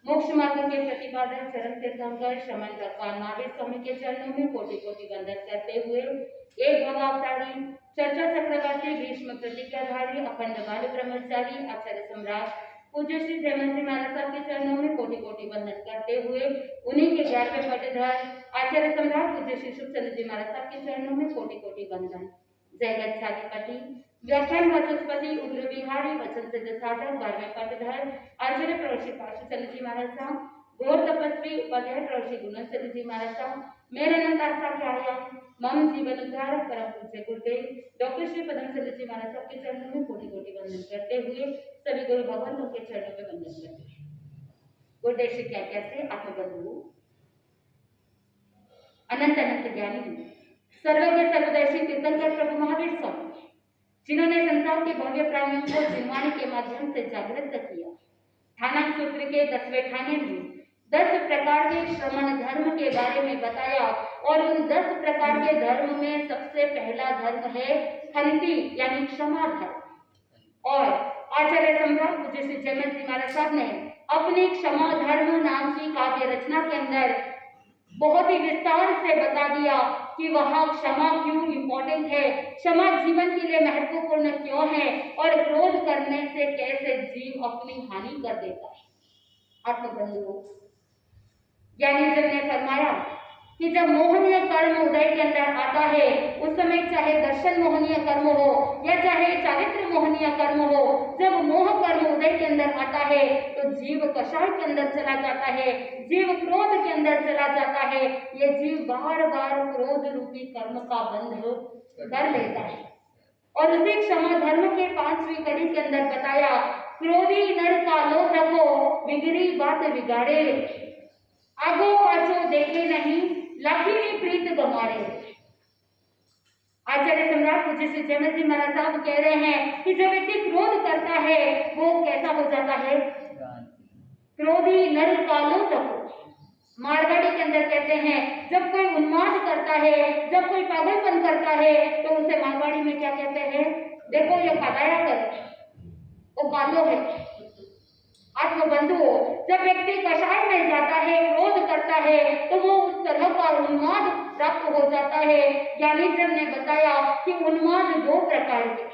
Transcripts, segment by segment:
मोक्ष मार्ग के प्रतिपादक चरण तीर्थंकर श्रमण भगवान महावीर स्वामी के चरणों में कोटि कोटि वंदन करते हुए एक भगावतारी चर्चा चक्रवर्ती भीष्म प्रतिज्ञाधारी अखंड बाल ब्रह्मचारी आचार्य सम्राट पूज्य श्री जयमल जी महाराज साहब के चरणों में कोटि कोटि वंदन करते हुए उन्हीं के 11वें पटधर आचार्य सम्राट पूज्य श्री सुखचंद्र जी महाराज साहब के चरणों में कोटि कोटि वंदन। जय गच्छाधिपति व्याख्यान वाचस्पति उग्र विहारी वचन सिद्ध साधक 12वें पटधर आचार्य प्रवृषि पार्श्वचंद्र जी महाराज साहब घोर तपस्वी उपाध्याय प्रवृषि गुणचंद्र जी महाराज साहब मेरे नंदास्ता के आया मम जीवन उद्धारक परम पूज्य गुरुदेव डॉक्टर श्री पदम चंद्र जी महाराज साहब के चरणों में कोटि कोटि वंदन करते हुए सभी गुरु भगवंतों के चरणों में वंदन करते हैं। गुरुदेव श्री क्या कैसे आत्मबंधु अनंत अनंत ज्ञानी सर्वज्ञ सर्वदर्शी तीर्थंकर प्रभु महावीर स्वामी जिन्होंने संसार के भव्य प्राणियों को जिनवाणी के माध्यम से जागृत किया। थाना सूत्र के 10वें ठाने में 10 प्रकार के श्रमण धर्म के बारे में बताया और उन 10 प्रकार के धर्म में सबसे पहला धर्म है हंति यानी क्षमा धर्म। और आचार्य सम्राट पूज्य श्री जयमल जी महाराज साहब ने अपनी क्षमा धर्म नाम की काव्य रचना के अंदर बहुत ही विस्तार से बता दिया कि वहाँ क्षमा क्यों इम्पोर्टेंट है, क्षमा जीवन के लिए महत्वपूर्ण क्यों है और क्रोध करने से कैसे जीव अपनी हानि कर देता है। आत्मबंधुओं ज्ञानी जन ने फरमाया कि जब मोहनीय कर्म उदय के अंदर आता है उस समय चाहे दर्शन मोहनीय कर्म हो या चाहे चारित्र मोहनीय कर्म हो, जब मोह कर्म उदय के अंदर आता है तो जीव कषाय के अंदर चला जाता है, जीव क्रोध के अंदर चला जाता है। ये जीव बार बार क्रोध रूपी कर्म का बंध कर लेता है। और उसी क्षमा धर्म के 5वीं कड़ी के अंदर बताया क्रोधी नर का लो रखो बिगड़ी बात बिगाड़े आगो पाछो देखे नहीं लाखी प्रीत गमारे। आचार्य सम्राट पूज्य श्री जयमल जी महाराज साहब कह रहे हैं कि जब व्यक्ति क्रोध करता है वो कैसा हो जाता है, क्रोधी नर कालो तको। मारवाड़ी के अंदर कहते हैं जब कोई उन्माद करता है, जब कोई पागलपन करता है तो उसे मारवाड़ी में क्या कहते हैं, देखो ये कालाया कर वो कालो है। आत्मबंधुओं जब व्यक्ति कषाय में जाता है, क्रोध करता है तो वो उस तरह का उन्माद प्राप्त हो जाता है। ज्ञानी जन ने बताया कि उन्माद 2 प्रकार के,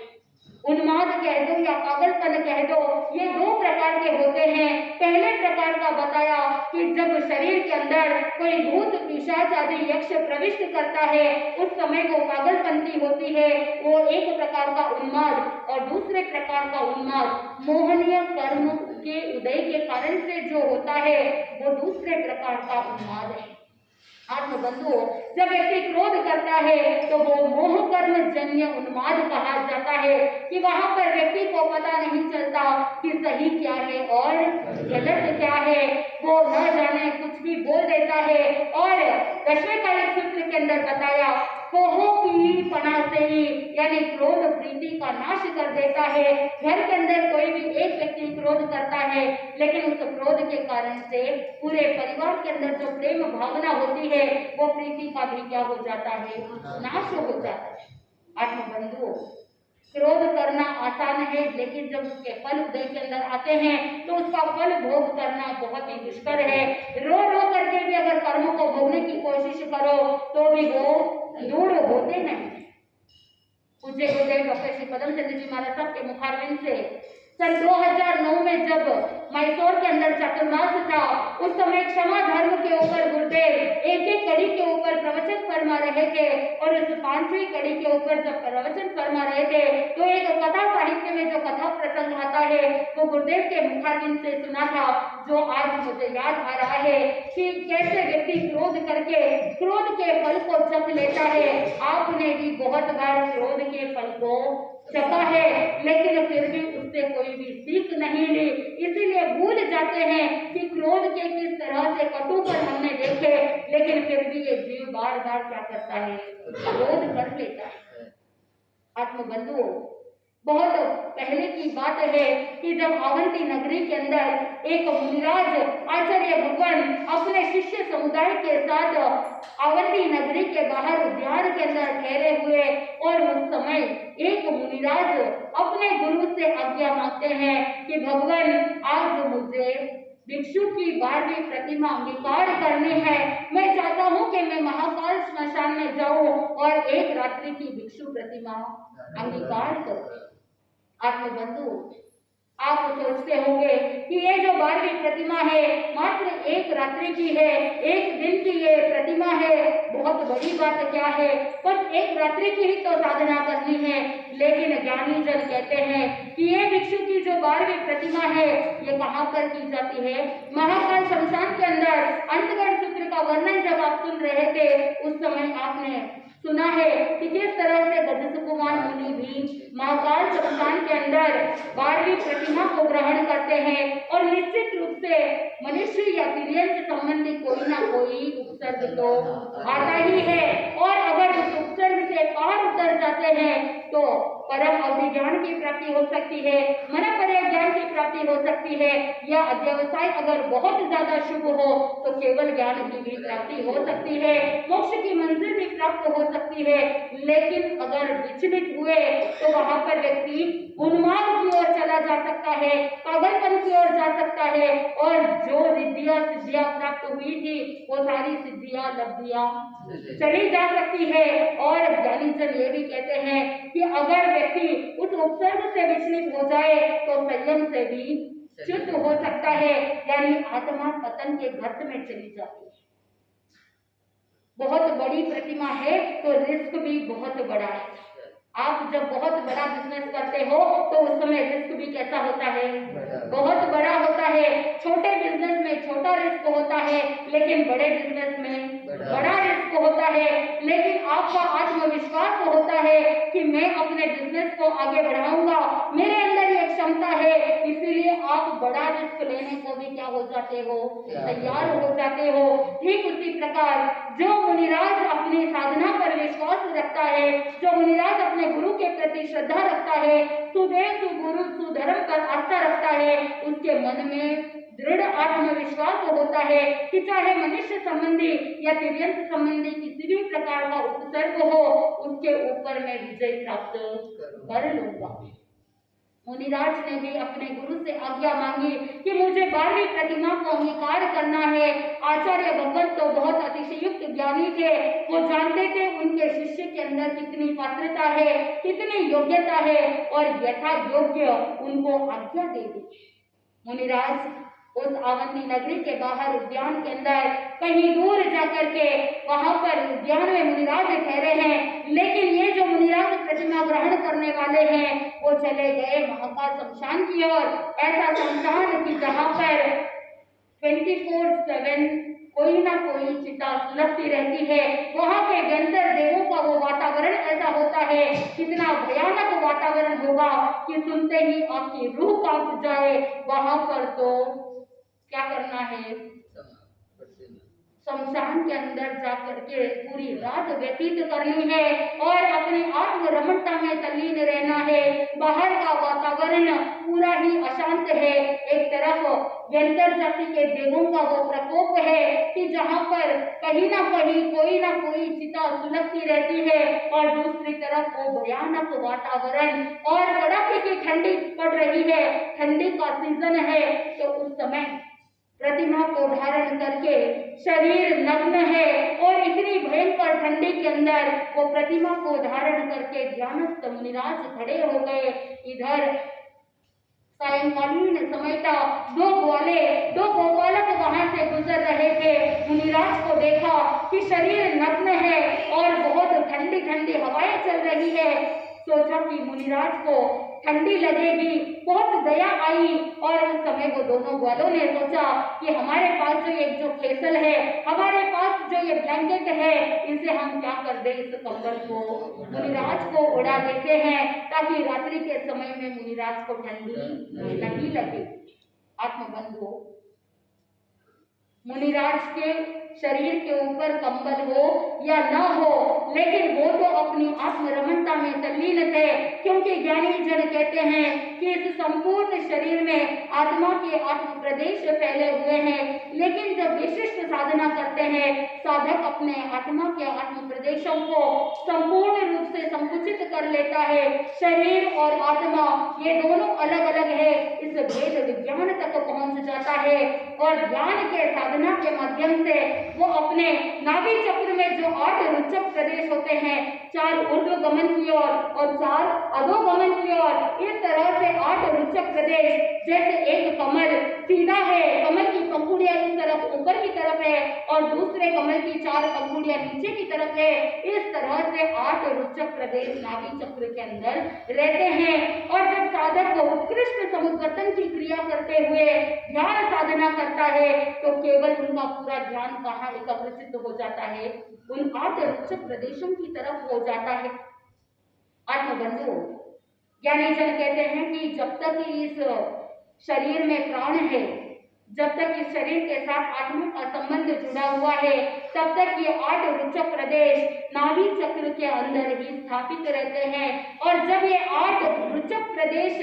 उन्माद कह दो या पागलपन कह दो, ये 2 प्रकार के होते हैं। पहले प्रकार का बताया कि जब शरीर के अंदर कोई भूत पिशाच आदि यक्ष प्रविष्ट करता है उस समय वो पागलपंती होती है, वो एक प्रकार का उन्माद। और दूसरे प्रकार का उन्माद मोहनीय कर्म के उदय के कारण से जो होता है वो दूसरे प्रकार का उन्माद है। आत्मबंधुओं जब व्यक्ति क्रोध करता है तो वो मोह कर्म जन्य उन्माद कहा जाता है कि वहां पर व्यक्ति को पता नहीं चलता कि सही क्या है और गलत क्या है, वो न जाने कुछ भी बोल देता है। और 10वें कालिक सूत्र के अंदर बताया कोहो की पना से ही यानी क्रोध प्रीति का नाश कर देता है। घर के अंदर कोई भी एक व्यक्ति क्रोध करता है लेकिन उस क्रोध के कारण से पूरे परिवार के अंदर जो प्रेम भावना होती है वो प्रीति का भी क्या हो जाता है, नाश हो जाता है। आत्मबंधुओं क्रोध करना आसान है लेकिन जब उसके फल उदय के अंदर आते हैं तो उसका फल भोग करना बहुत ही दुष्कर है। रो रो करके भी अगर कर्म को भोगने की कोशिश करो तो भी वो दूर होते नहीं। पूज्य गुरुदेव डॉक्टर श्री पदम चंद्र जी महाराज साहब के मुखारविंद से सन 2009 में जब मैसूर के अंदर चातुर्मास था उस समय क्षमा धर्म के ऊपर गुरुदेव एक एक कड़ी के ऊपर प्रवचन फरमा रहे थे। और इस 5वीं कड़ी के ऊपर जब प्रवचन फरमा रहे थे तो एक कथा साहित्य में जो कथा प्रसंग आता है वो गुरुदेव के मुखारविंद से सुना था, जो आज मुझे याद आ रहा है कि कैसे व्यक्ति क्रोध करके क्रोध के फल को चख लेता है। आपने भी बहुत बार क्रोध के फल को चखा है लेकिन फिर भी उससे कोई भी सीख नहीं ली, इसीलिए भूल जाते हैं कि क्रोध के किस तरह से कटु पर हमने देखे, लेकिन फिर भी ये जीव बार बार क्या करता है, क्रोध कर लेता है। आत्मबंधुओं बहुत पहले की बात है कि जब अवंती नगरी के अंदर एक मुनिराज आचार्य भगवान अपने शिष्य समुदाय के साथ अवंती नगरी के बाहर उद्यान के अंदर ठहरे हुए और उस समय एक मुनिराज अपने गुरु से आज्ञा मांगते हैं कि भगवान आज मुझे भिक्षु की 12वीं प्रतिमा अंगीकार करनी है। मैं चाहता हूँ कि मैं महाकाल स्मशान में जाऊं और एक रात्रि की भिक्षु प्रतिमा अंगीकार करूं। आत्मबंधु, आप सोचते होंगे कि ये जो 12वीं प्रतिमा है मात्र एक रात्रि की है, एक दिन की ये प्रतिमा है, बहुत बड़ी बात क्या है, बस एक रात्रि की ही तो साधना करनी है। लेकिन ज्ञानी जन कहते हैं कि ये भिक्षु की जो 12वीं प्रतिमा है ये कहाँ पर की जाती है? महाकाल शमशान के अंदर। अंतगढ़ सूत्र का वर्णन जब आप सुन रहे थे उस समय आपने सुना है कि किस तरह से गजसुकुमार मुनि भी महाकाल शमशान के अंदर 12वीं प्रतिमा को ग्रहण करते हैं और निश्चित रूप से मनुष्य या तिर्यंत संबंधी कोई ना कोई उपसर्ग तो आता ही है। और अगर उस उपसर्ग से पार उतर जाते हैं तो परम अवधि ज्ञान की प्राप्ति हो सकती है, मन पर्य ज्ञान की प्राप्ति हो सकती है, या अध्यवसाय अगर बहुत ज्यादा शुभ हो तो केवल ज्ञान की भी प्राप्ति हो सकती है, मोक्ष की मंजिल भी प्राप्त हो सकती है। लेकिन अगर विचलित हुए तो वहां पर व्यक्ति उन्माद की ओर चला जा सकता है, पागलपन की ओर जा सकता है, और जो रिद्धियां सिद्धियां प्राप्त हुई थी वो सारी सिद्धियां लब्धियां चली जा सकती है। और ज्ञानी जन ये भी कहते हैं कि अगर व्यक्ति उस उपसर्ग से विचलित हो जाए तो संयम से भी च्युत हो सकता है, यानी आत्मा पतन के गर्त में चली जाती है। बहुत बड़ी प्रतिमा है तो रिस्क भी बहुत बड़ा है। आप जब बहुत बड़ा बिजनेस करते हो तो उस समय रिस्क भी कैसा होता है? बहुत बड़ा होता है। छोटे बिजनेस में छोटा रिस्क होता है, लेकिन बड़े बिजनेस में बड़ा रिस्क होता है। लेकिन आपका आत्मविश्वास होता है कि मैं अपने बिजनेस को आगे बढ़ाऊंगा, मेरे अंदर ये क्षमता है, इसीलिए आप बड़ा रिस्क लेने को भी क्या हो जाते हो? तैयार हो जाते हो। ठीक उसी प्रकार जो मुनिराज अपनी साधना पर विश्वास रखता है, जो मुनिराज अपने गुरु के प्रति श्रद्धा रखता है, सुदेव सुगुरु सुधर्म पर आस्था रखता है, उसके मन में दृढ़ आत्मविश्वास होता है कि चाहे मनुष्य संबंधी या तिर्यंत संबंधी किसी भी प्रकार का उपसर्ग हो, उसके ऊपर मैं विजय प्राप्त कर लूंगा। मुनिराज ने भी अपने गुरु से आज्ञा मांगी कि मुझे 12वीं प्रतिमा को अंगीकार करना है। आचार्य भगवत तो बहुत अतिशयुक्त ज्ञानी थे, वो जानते थे उनके शिष्य के अंदर कितनी पात्रता है, कितनी योग्यता है, और यथा योग्य उनको आज्ञा दे दी। मुनिराज उस अवंती नगरी के बाहर उद्यान के अंदर कहीं दूर जाकर के वहां पर उद्यान में मुनिराज ठहरे हैं। लेकिन ये जो मुनिराज प्रतिमा ग्रहण करने वाले हैं वो चले गए महाकाल शमशान की ओर। ऐसा शमशान कि जहां पर 24/7 कोई ना कोई चिता सुलगती रहती है। वहां के व्यंतर देवों का वो वातावरण ऐसा होता है, कितना भयानक वातावरण होगा कि सुनते ही आपकी रूह कांप जाए। वहां पर तो क्या करना है? शमशान के अंदर जाकर के पूरी रात व्यतीत करनी है और अपनी आत्म रमणता में तल्लीन रहना है। बाहर का वातावरण पूरा ही अशांत है। एक तरफ व्यंतर जाति के देवों का वो प्रकोप है कि जहाँ पर कहीं ना कहीं कोई ना कोई चिता सुलगती रहती है, और दूसरी तरफ वो भयानक वातावरण और कड़ाके की ठंडी पड़ रही है। ठंडी का सीजन है तो उस समय प्रतिमा को धारण करके शरीर नग्न है और इतनी भयंकर ठंडी के अंदर वो प्रतिमा को धारण करके ध्यानस्थ मुनिराज खड़े हो गए। इधर सायंकालीन समय था। दो गोपालक वहां से गुजर रहे थे। मुनिराज को देखा कि शरीर नग्न है और बहुत ठंडी ठंडी हवाएं चल रही है। सोचा कि मुनिराज को ठंडी लगेगी, बहुत दया आई, और उस समय वो दोनों ग्वालों ने सोचा कि हमारे पास जो खेसल है, हमारे पास जो ये ब्लैंकेट है, इसे हम क्या कर दें, इस कंबल को मुनिराज को उड़ा देते हैं ताकि रात्रि के समय में मुनिराज को ठंडी नहीं लगे। आत्मबंधु, मुनिराज के शरीर के ऊपर कंबल हो या न हो, लेकिन वो तो अपनी आत्मरमणता में तल्लीन थे, क्योंकि ज्ञानी जन कहते हैं कि इस संपूर्ण शरीर में आत्मा के आत्म प्रदेश फैले हुए हैं। लेकिन जब विशिष्ट साधन साधना करते हैं, साधक अपने आत्मा के आत्म प्रदेशों को संपूर्ण रूप से संकुचित कर लेता है। शरीर और आत्मा ये दोनों अलग अलग है, इस भेद विज्ञान तक पहुंच जाता है और ध्यान के साधना के माध्यम से वो अपने नाभि चक्र में जो 8 रुचक प्रदेश होते हैं, 4 ऊर्ध्व गमन की ओर और 4 अधोगमन की ओर, इस तरह से 8 रुचक प्रदेश, जैसे एक कमल सीधा है, कमल की पंखुड़ियां इस तरफ ऊपर की तरफ है और दूसरे कमल की 4 पंखुड़ियां नीचे की तरफ है, इस तरह से 8 रुचक प्रदेश नाभि चक्र के अंदर रहते हैं। और जब साधक को उत्कृष्ट समुद्वर्तन की क्रिया करते हुए ध्यान साधना करता है तो केवल उनका पूरा ध्यान कहाँ एकाग्रचित हो जाता है, उन 8 रुचक प्रदेशों की तरफ हो जाता है। आत्मबंधु ज्ञानी जन कहते हैं कि जब तक इस शरीर में प्राण है, जब तक इस शरीर के साथ आत्मा का संबंध जुड़ा हुआ है, तब तक ये 8 रुचक प्रदेश नाभि चक्र के अंदर ही स्थापित रहते हैं। और जब ये 8 रुचक प्रदेश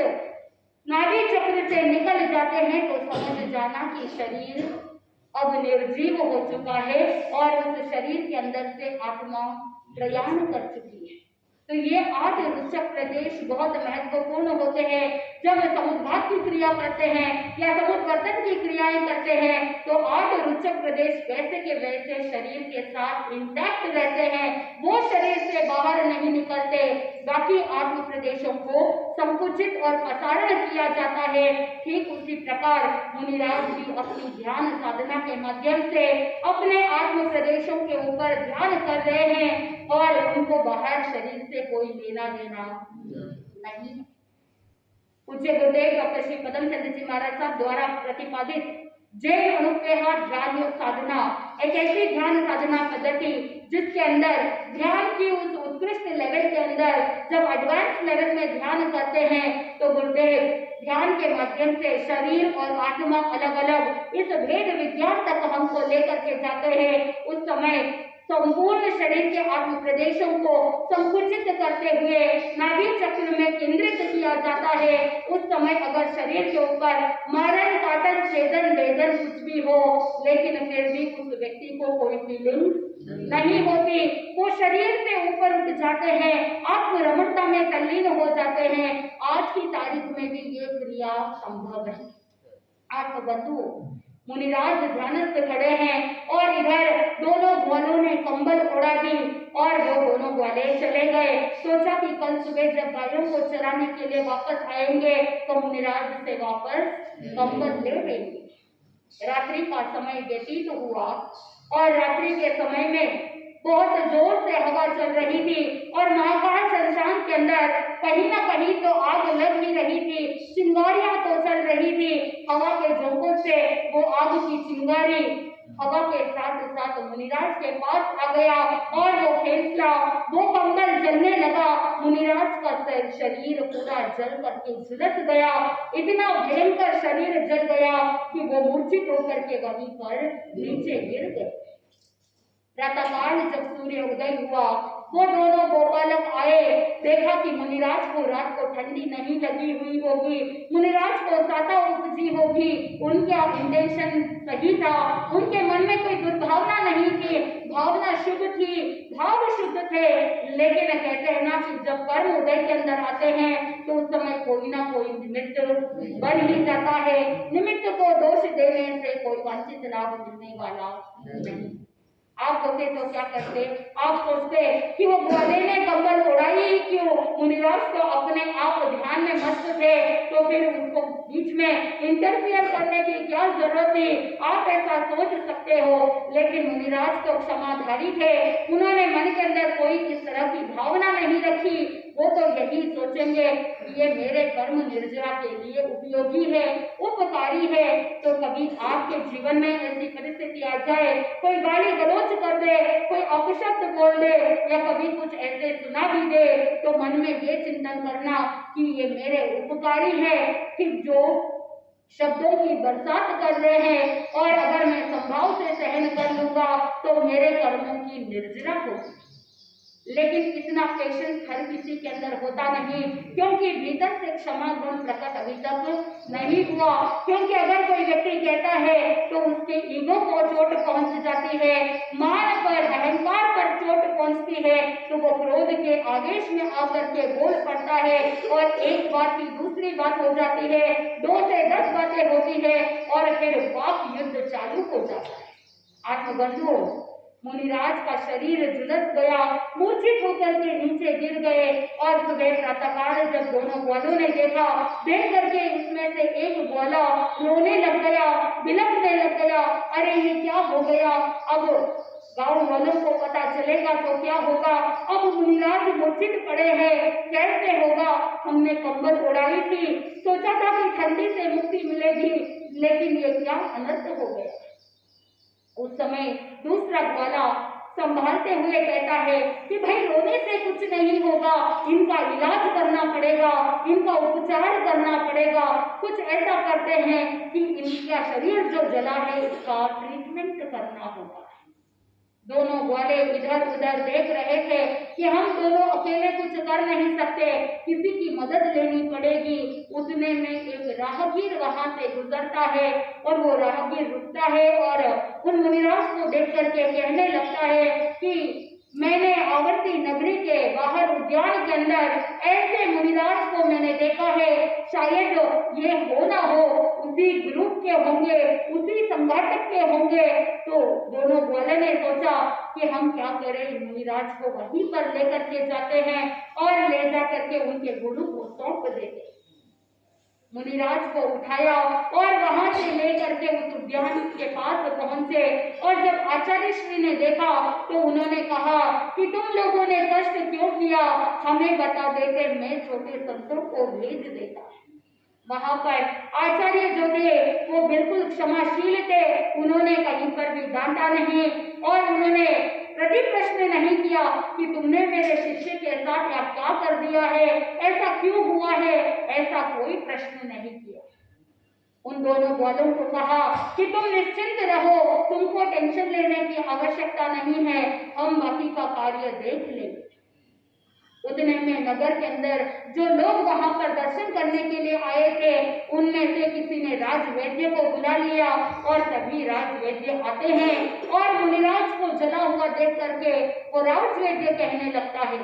नाभि चक्र से निकल जाते हैं तो समझ जाना कि शरीर अब निर्जीव हो चुका है और उस शरीर के अंदर से आत्मा प्रयाण कर चुकी है। तो ये 8 रुचक प्रदेश बहुत महत्वपूर्ण होते हैं। जब समुद्घात की क्रिया करते हैं या समुद्वर्तन की क्रियाएं करते हैं तो 8 रुचक प्रदेश वैसे के वैसे शरीर के साथ इंटैक्ट रहते हैं, वो शरीर से बाहर नहीं निकलते। बाकी 8 प्रदेशों को संकुचित और प्रसारण किया जाता है। ठीक उसी प्रकार मुनिराज भी अपनी ध्यान साधना के माध्यम से अपने आत्म प्रदेशों के ऊपर ध्यान कर रहे हैं और उनको बाहर शरीर से कोई लेना देना नहीं। पूज्य गुरुदेव डॉक्टर श्री पदमचंद्र जी महाराज साहब द्वारा प्रतिपादित जैन अनुपेहा ध्यान योग साधना एक ऐसी ध्यान साधना पद्धति जिसके अंदर ध्यान की उस उत्कृष्ट लेवल के अंदर जब एडवांस लेवल में ध्यान करते हैं तो गुरुदेव ध्यान के माध्यम से शरीर और आत्मा अलग अलग इस भेद विज्ञान तक हमको लेकर के जाते हैं। उस समय संपूर्ण शरीर के आत्म प्रदेशों को संकुचित करते हुए नाभि चक्र में केंद्रित किया जाता है। उस समय अगर शरीर के ऊपर मारण काटन छेदन वेदन कुछ भी हो, लेकिन फिर भी उस व्यक्ति को कोई फीलिंग नहीं होती, वो शरीर से ऊपर उठ जाते हैं, आत्म रमणता में तल्लीन हो जाते हैं। आज की तारीख में भी ये क्रिया संभव है। आत्मबंधु मुनिराज ध्यानस्थ खड़े हैं और इधर दोनों ग्वालों ने कंबल उड़ा दी और वो दोनों ग्वाले चले गए। सोचा कि कल सुबह जब गायों को चराने के लिए वापस आएंगे तो मुनिराज से वापस कंबल ले लेंगे। रात्रि का समय व्यतीत हुआ और रात्रि के समय में बहुत जोर से हवा चल रही थी और महाकाल संसार के अंदर कहीं ना कहीं तो आग लग ही रही थी, चिंगारियां तो चल रही थी। हवा के झोंकों से वो आग की चिंगारी हवा के साथ साथ मुनिराज के पास आ गया और वो फैसला वो कंबल जलने लगा। मुनिराज का शरीर पूरा जल करके झुलस गया, इतना भयंकर शरीर जल गया कि वो मूर्छित होकर के वहीं पर नीचे गिर गए। प्रातःकाल जब सूर्य उदय हुआ वो दोनों गोपालक आए, देखा कि मुनिराज को रात को ठंडी नहीं लगी हुई होगी, मुनिराज को साता उपजी होगी, उनका इंटेंशन सही था, उनके मन में कोई दुर्भावना नहीं थी, भावना शुद्ध थी, भाव शुद्ध थे। लेकिन कहते हैं ना कि जब कर्म उदय के अंदर आते हैं तो उस समय कोई ना कोई निमित्त बन ही जाता है। निमित्त को दोष देने से कोई वांछित लाभ मिलने वाला नहीं। आप होते तो क्या करते? आप सोचते कि वो ग्वाले ने कंबल उड़ाई ही क्यों? मुनिराज तो अपने आप ध्यान में मस्त थे, तो फिर उसको बीच में इंटरफियर करने की क्या जरूरत थी? आप ऐसा सोच सकते हो, लेकिन मुनिराज तो क्षमाधारी थे, उन्होंने मन के अंदर कोई इस तरह की भावना नहीं रखी। वो तो यही सोचेंगे कि ये मेरे कर्म निर्जरा के लिए उपयोगी है, उपकारी है। तो कभी आपके जीवन में ऐसी परिस्थिति आ जाए, कोई गाली गलौज कर दे, कोई अपशब्द बोल दे या कभी कुछ ऐसे सुना भी दे, तो मन में ये चिंतन करना कि ये मेरे उपकारी है, कि जो शब्दों की बरसात कर रहे हैं और अगर मैं संभाव से सहन कर लूंगा तो मेरे कर्मों की निर्जरा होगी। लेकिन इतना पेशेंस हर किसी के अंदर होता नहीं, क्योंकि भीतर से क्षमा गुण प्रकट अभी तक नहीं हुआ। क्योंकि अगर कोई व्यक्ति कहता है तो उसके ईगो को चोट पहुंच जाती होती है तो वो क्रोध के आवेश में आकर के बोल पड़ता है और एक बात की दूसरी बात हो जाती है, 2 से 10 बातें होती है और फिर वाक युद्ध चालू हो जाता है। आत्मबंधुओं, मुनिराज का शरीर झुलस गया, मूर्छित होकर के नीचे गिर गए और सुबह प्रातःकाल जब दोनों ग्वालों ने देखा, देख करके उसमें से एक ग्वाला रोने लग गया, बिलखने लग गया, अरे ये क्या हो गया, अब गांव वालों को पता चलेगा तो क्या होगा, अब मुनिराज मूर्छित पड़े हैं, कैसे होगा, हमने कंबल उड़ाई थी, सोचा था कि ठंडी से मुक्ति मिलेगी, लेकिन ये क्या अनर्थ हो गया। उस समय दूसरा ग्वाला संभालते हुए कहता है कि भाई रोने से कुछ नहीं होगा, इनका इलाज करना पड़ेगा, इनका उपचार करना पड़ेगा, कुछ ऐसा करते हैं कि इनका शरीर जो जला है इसका ट्रीटमेंट करना होगा। दोनों ग्वाले इधर उधर देख रहे थे कि हम दोनों अकेले कुछ कर नहीं सकते, किसी की मदद लेनी पड़ेगी। उतने में एक राहगीर वहां से गुजरता है और वो राहगीर रुकता है और उन मुनिराज को देख करके कहने लगता है कि मैंने आवर्ती नगरी के बाहर उद्यान के अंदर ऐसे मुनिराज को मैंने देखा है, शायद ये हो ना हो उसी ग्रुप के होंगे, उसी संगठक के होंगे। तो दोनों ग्वालों ने सोचा कि हम क्या करें, मुनिराज को वहीं पर लेकर के जाते हैं और ले जा करके उनके गुरु को सौंप देते। मुनिराज को उठाया और वहां से लेकर के उस उद्यान के पास पहुंचे और जब आचार्य श्री ने देखा तो उन्होंने कहा कि तुम लोगों ने कष्ट क्यों किया, हमें बता देते, मैं छोटे संतों को भेज देता। वहां पर आचार्य जो थे वो बिल्कुल क्षमाशील थे, उन्होंने कहीं पर भी डांटा नहीं और उन्होंने प्रति प्रश्न नहीं किया कि तुमने मेरे शिष्य के साथ या क्या कर दिया है, ऐसा क्यों हुआ है, ऐसा कोई प्रश्न नहीं किया। उन दोनों ग्वालों को कहा कि तुम निश्चिंत रहो, तुमको टेंशन लेने की आवश्यकता नहीं है, हम बाकी का कार्य देख लेंगे। उतने में नगर के अंदर जो लोग वहां पर दर्शन करने के लिए आए थे उनमें से किसी ने राजवैद्य को बुला लिया और तभी राजवैद्य आते हैं और मुनिराज को जला हुआ देख करके वो राजवैद्य कहने लगता है,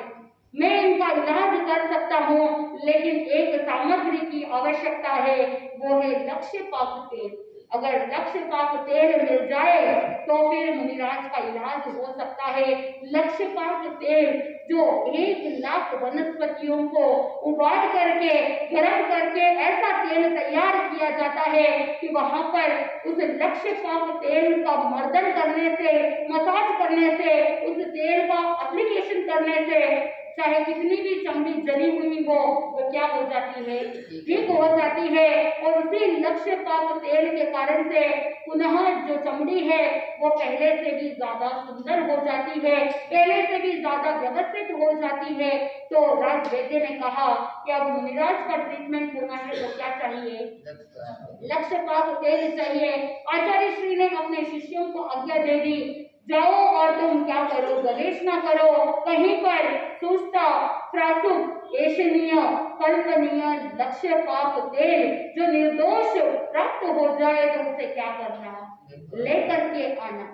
मैं इनका इलाज कर सकता हूँ, लेकिन एक सामग्री की आवश्यकता है, वो है लक्ष्यपाक तेल। अगर लक्ष्यपाक तेल मिल जाए तो फिर मुनिराज का इलाज हो सकता है। लक्ष्यपाक तेल जो 1,00,000 वनस्पतियों को उबाल करके गर्म करके ऐसा तेल तैयार किया जाता है कि वहां पर उस लक्ष्यपाक तेल का मर्दन करने से, मसाज करने से, उस तेल का एप्लीकेशन करने से चाहे कितनी भी चमड़ी जली हुई हो वो क्या हो जाती है, ठीक हो जाती है। और उसी लक्ष्यपाक तेल के कारण से पुनः जो चमड़ी है वो पहले से भी ज्यादा सुंदर हो जाती है, पहले से भी ज्यादा व्यवस्थित हो जाती है। तो राजवैद्य ने कहा कि अब मुनिराज का ट्रीटमेंट होना है तो क्या चाहिए, लक्ष्यपाक तेल चाहिए। आचार्य श्री ने अपने शिष्यों को आज्ञा दे दी, जाओ और तुम क्या करो, गवेषणा करो, कहीं पर सुस्ता, प्रासुक, ऐशनीय, कल्पनीय लक्ष्यपाक तेल जो निर्दोष प्राप्त हो जाए तो उसे क्या करना, लेकर के आना।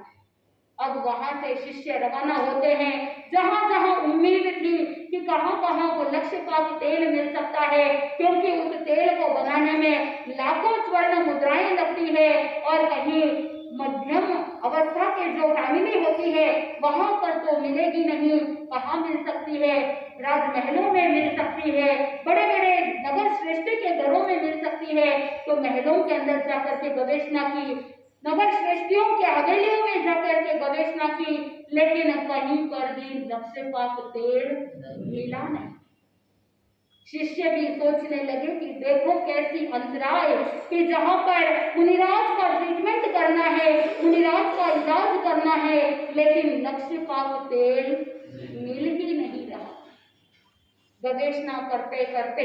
अब वहां से शिष्य रवाना होते हैं, जहां जहां उम्मीद थी कि कहां कहां वो लक्ष्यपाक तेल मिल सकता है, क्योंकि उस तेल को बनाने में लाखों स्वर्ण मुद्राएं लगती है और कहीं मध्यम अवस्था के जो फैमिली होती है वहां पर तो मिलेगी नहीं, कहाँ मिल सकती है, राजमहलों में मिल सकती है, बड़े बड़े नगर श्रेष्ठ के घरों में मिल सकती है। तो महलों के अंदर जाकर के गवेषणा की, नगर श्रेष्ठियों के हवेलियों में जाकर के गवेषणा की, लेकिन कहीं पर भी लक्ष्यपाक तेल मिला नहीं। शिष्य भी सोचने लगे कि देखो कैसी अंतराय कि जहां पर मुनिराज का ट्रीटमेंट करना है, मुनिराज का इलाज करना है, लेकिन लक्ष्यपाक तेल मिल ही नहीं रहा। गवेषणा करते करते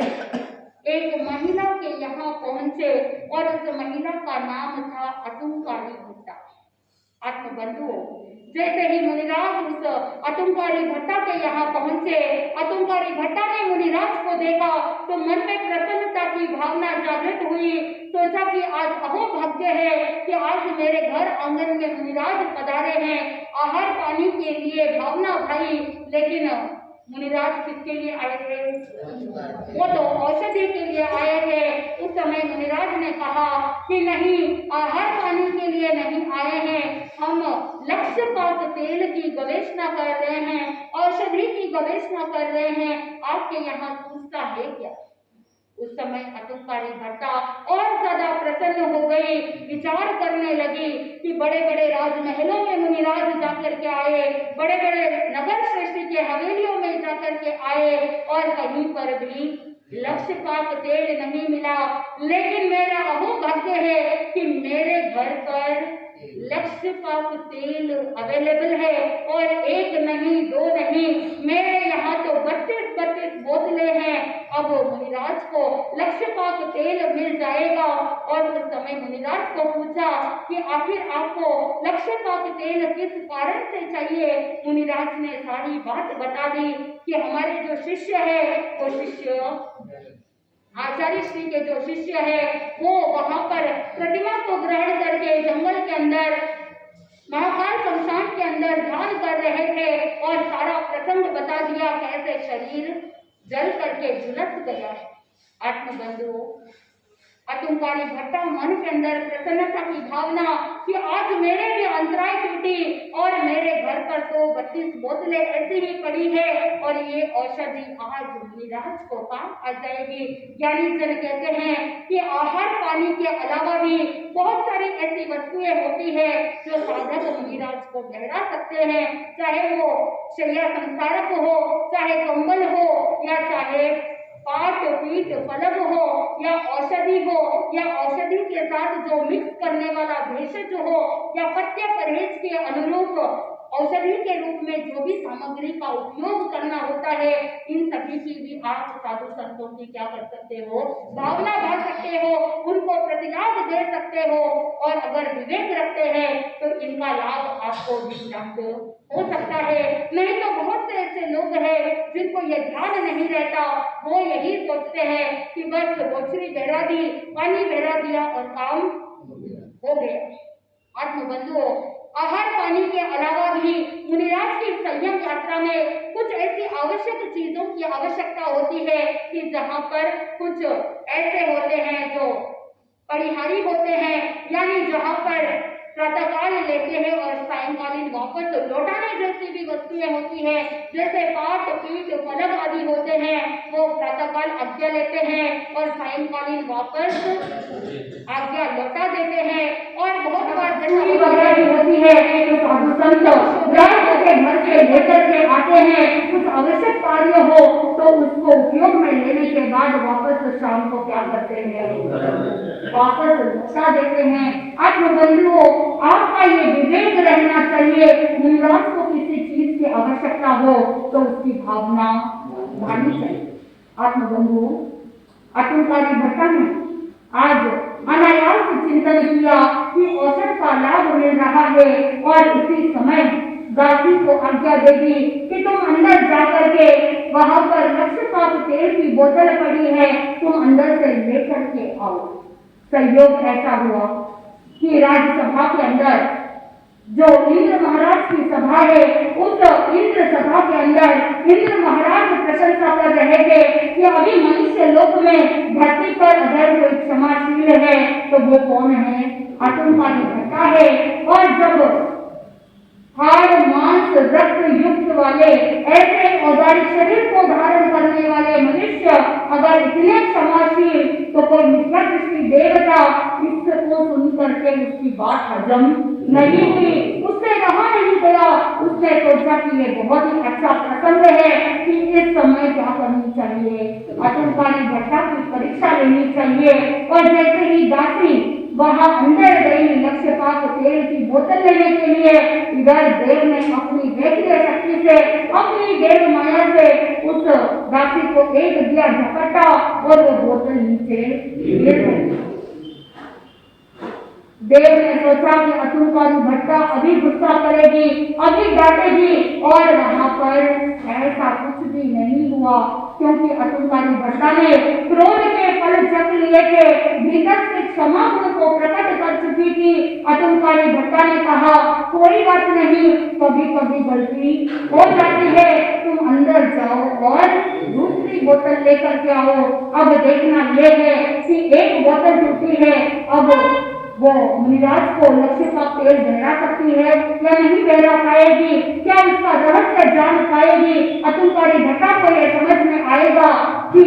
एक महिला के यहाँ पहुंचे और उस महिला का नाम था अटुंकाली भट्टा। आत्मबंधुओं, जैसे ही मुनिराज उस अटुंकाली भट्टा के यहाँ पहुंचे, अटुंकाली भट्टा ने मुनिराज को देखा तो मन में प्रसन्नता की भावना जागृत हुई। सोचा कि आज अहो भाग्य है कि आज मेरे घर आंगन में मुनिराज पधारे हैं, आहार पानी के लिए भावना उठाई, लेकिन मुनिराज किसके लिए आए थे? वो तो औषधि के लिए आए थे। उस समय मुनिराज ने कहा कि नहीं, आहार पानी के लिए नहीं आए हैं, हम लक्ष्यपात तेल की गवेषणा कर रहे हैं, औषधि की गवेषणा कर रहे हैं, आपके यहाँ सूझता है क्या? उस समय अतुलकारी भट्टा और ज्यादा प्रसन्न हो गई, विचार करने लगी कि बड़े बड़े राजमहलों में मुनिराज जाकर के आए, बड़े बड़े नगर श्रेष्ठ के हवेलियों में जाकर के आए और कहीं पर भी लक्ष्यपात तेल नहीं मिला, लेकिन मेरा अहोभाग्य है कि मेरे घर पर लक्ष्यपात तेल अवेलेबल है, और एक नहीं दो नहीं, मेरे यहाँ तो 32 बोतलें हैं। अब मुनिराज को लक्ष्यपात तेल मिल जाएगा। और उस समय मुनिराज को पूछा कि आखिर आपको लक्ष्यपात तेल किस कारण से चाहिए? मुनिराज ने सारी बात बता दी कि हमारे जो शिष्य है, वो शिष्य आचार्य श्री के जो शिष्य है, वो वहां पर प्रतिमा को ग्रहण करके जंगल के अंदर महाकाल शमशान के अंदर ध्यान कर रहे थे, और सारा प्रसंग बता दिया कैसे शरीर जल करके झुलस गया है। आत्मबंधुओं, अतुलकारी भट्टा मन के अंदर प्रसन्नता की भावना कि आज मेरे भी अंतराय टूटी, और मेरे घर पर तो 32 बोतलें ऐसी ही पड़ी है, और ये औषधि आज मुनिराज को काम आ जाएगी। ज्ञानी जन कहते हैं कि आहार पानी के अलावा भी बहुत सारी ऐसी वस्तुएं होती है जो साधक मुनिराज को ठहरा सकते हैं, चाहे वो शैया संस्कारक हो, चाहे कंबल हो, या चाहे पाट पीठ पलंग हो, या औषधि हो, या औषधि के साथ जो मिक्स करने वाला भेषज हो, या पथ्य परहेज के अनुरूप औषधि के रूप में जो भी सामग्री का उपयोग करना होता है, इन सभी की भी आप साधु संतों की क्या कर सकते हो? भावना भर सकते हो, उनको प्रतिलाभ दे सकते हो, और अगर विवेक रखते हैं तो इनका लाभ आपको भी प्राप्त हो सकता है। नहीं तो बहुत से ऐसे लोग हैं जिनको ये ध्यान नहीं रहता, वो यही सोचते हैं कि बस बोछरी बहरा दी, पानी बहरा दिया और काम हो गया। आत्मबंधुओं, आहार पानी के अलावा भी मुनिराज की संयम यात्रा में कुछ ऐसी आवश्यक चीजों की आवश्यकता होती है कि जहाँ पर कुछ ऐसे होते हैं जो परिहारी होते हैं, यानी जहाँ पर प्रातःकाल लेते हैं और सायंकालीन वापस लौटाने जैसी भी वस्तुएं होती है, जैसे पाट पीठ पलंग आदि होते हैं, वो प्रातःकाल आज्ञा लेते हैं और सायंकालीन वापस आज्ञा लौटा देते हैं। और बहुत बार जरूरी वगैरह भी होती है तो साधु संत ग्राहकों के घर से लेकर के आते हैं, कुछ आवश्यक कार्य हो तो उसको उपयोग में लेने के बाद वापस शाम को क्या करते हैं? वापस लौटा देते हैं। आत्मबंधुओं, आपका ये विवेक रहना चाहिए, मुनिराज को किसी चीज की आवश्यकता हो तो उसकी भावना बढ़ानी चाहिए। आत्मबंधुओं, अतुलकारी भट्टा ने आज अनायास चिंतन किया कि औषध का लाभ मिल रहा है, और उसी समय दासी को आज्ञा दे दी कि तुम अंदर जाकर के वहां पर लक्ष्यपात तेल की बोतल पड़ी है, तुम अंदर से लेकर के आओ। संयोग ऐसा हुआ कि राज्यसभा के अंदर जो इंद्र महाराज की सभा है, उस इंद्र सभा के अंदर इंद्र महाराज प्रशंसा कर रहे थे कि अभी मनुष्य लोक में धरती पर अगर कोई क्षमाशील है तो वो कौन है? अतुलकारी भट्टा है। और जब हाड़ मांस रक्त युक्त वाले ऐसे औदारी शरीर को धारण करने वाले मनुष्य अगर इतने क्षमाशील, तो कोई मिथ्या दृष्टि देवता इसको सुन करके उसकी बात हजम नहीं हुई, उससे रहा नहीं गया। उसने सोचा कि ये बहुत ही अच्छा प्रसंग है कि इस समय क्या करनी चाहिए, अतुलकारी भट्टा की परीक्षा लेनी चाहिए। और जैसे ही दासी वहां अंदर गई लक्ष्यपात तेल की बोतल लेने के लिए, इधर देव ने अपनी दैवीय शक्ति से, अपनी देव माया से उस दासी को एक दिया झपटा और वो बोतल नीचे गिर गई। देव ने सोचा कि अतुलकारी भट्टा अभी गुस्सा करेगी, अभी डांटेगी, और वहां पर ऐसा कुछ भी नहीं हुआ। क्योंकि अतुलकारी भट्टा ने क्रोध के फल चख लिए थे, भीतर से क्षमा गुण को प्रकट कर चुकी थी। अतुलकारी भट्टा ने कहा कोई बात नहीं, कभी कभी गलती हो जाती है, तुम अंदर जाओ और दूसरी बोतल लेकर के आओ। अब देखना ये है कि एक बोतल टूटी है, अब वो मुनिराज को लक्ष्य का तेल बहरा सकती है या नहीं बहरा पाएगी, क्या उसका रहस्य जान पाएगी। अतुलकारी भट्टा को यह समझ में आएगा कि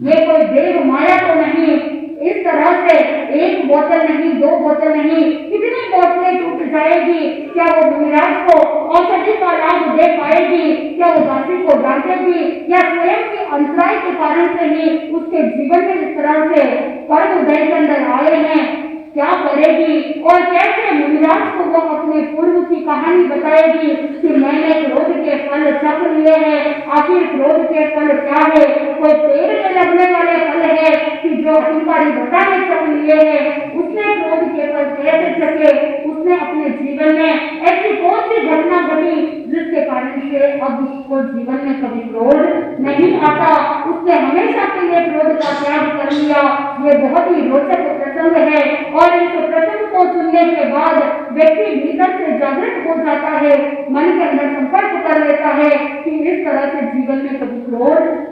ये कोई देव माया तो नहीं, इस तरह से एक बोतल नहीं, दो बोतल नहीं, कितनी बोतलें टूट जाएगी, क्या वो मुनिराज को औषधि का लाभ दे पाएगी, क्या वो दासी को डांटेगी, या स्वयं के अंतराय के कारण से ही उसके जीवन में इस तरह से पर्व उदय के अंदर आए हैं, क्या करेगी और कैसे मुनिराज को वो अपने पूर्व की कहानी बताएगी कि मैंने क्रोध के फल चख लिए हैं। आखिर क्रोध के फल क्या है, कोई पेड़ में लगने वाले फल है कि जो अतुलकारी भट्टा ने चख लिए हैं। उसने क्रोध के फल कैसे चखे, उसने अपने जीवन में ऐसी कौन सी घटना घटी जिसके कारण से अब उसको जीवन में कभी क्रोध नहीं आता, उसने हमेशा के लिए क्रोध का त्याग कर लिया। ये बहुत ही रोचक प्रसंग है और इस प्रसंग को सुनने के बाद व्यक्ति भीतर से जागृत हो जाता है, मन के अंदर संपर्क कर लेता है कि इस तरह से जीवन में कभी क्रोध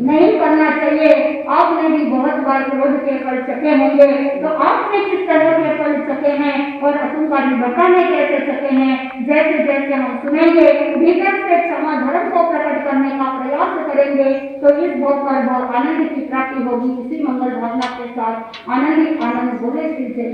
नहीं करना चाहिए। आपने भी बहुत बार क्रोध के फल चखे होंगे, तो आपने किस तरह के फल चखे हैं और अतुलकारी भट्टा ने कैसे चखे हैं, जैसे जैसे हम सुनेंगे भीतर से क्षमा धर्म को प्रकट करने का प्रयास करेंगे तो इस बहुत पर बहुत आनंद की प्राप्ति होगी। इसी मंगल भावना के साथ आनंद बोले श्री जय।